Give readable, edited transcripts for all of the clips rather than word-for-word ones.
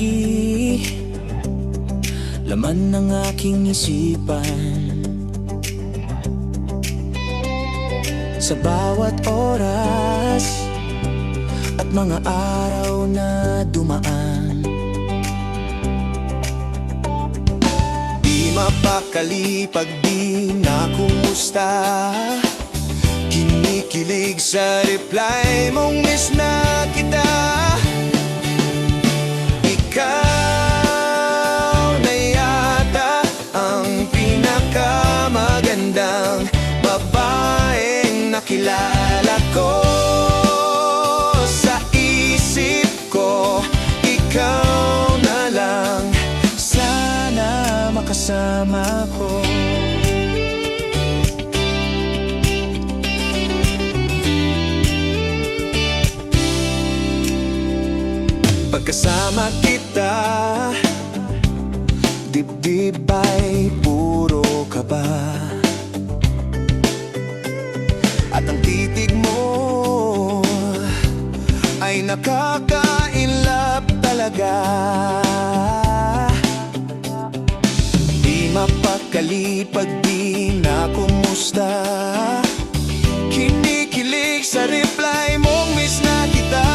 lagi laman ng aking isipan. Sa bawat oras at mga araw na dumaan, di mapakali pag di nakumusta. Kinikilig sa reply mong miss na kita. Ikaw na yata ang pinakamagandang babaeng nakilala ko. Sa isip ko, ikaw na lang, sana makasama ko. Pagkasama kita, dibdib ay puro kaba. At ang titig mo ay nakaka-inlove talaga. Di mapakali pag di nakumusta. Kinikilig sa reply mong miss na kita.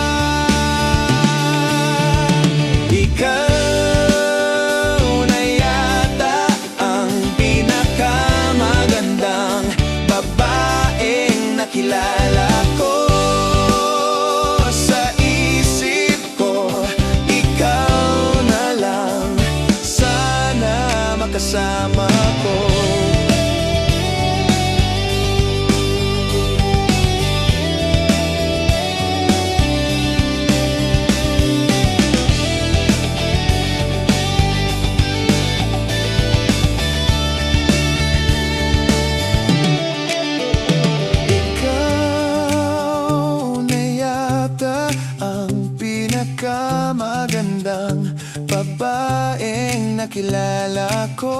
Ikaw na yata ang pinakamagandang babaeng nakilala ko. Sa isip ko, ikaw na lang, sana makasama ko. Magandang babaeng nakilala ko.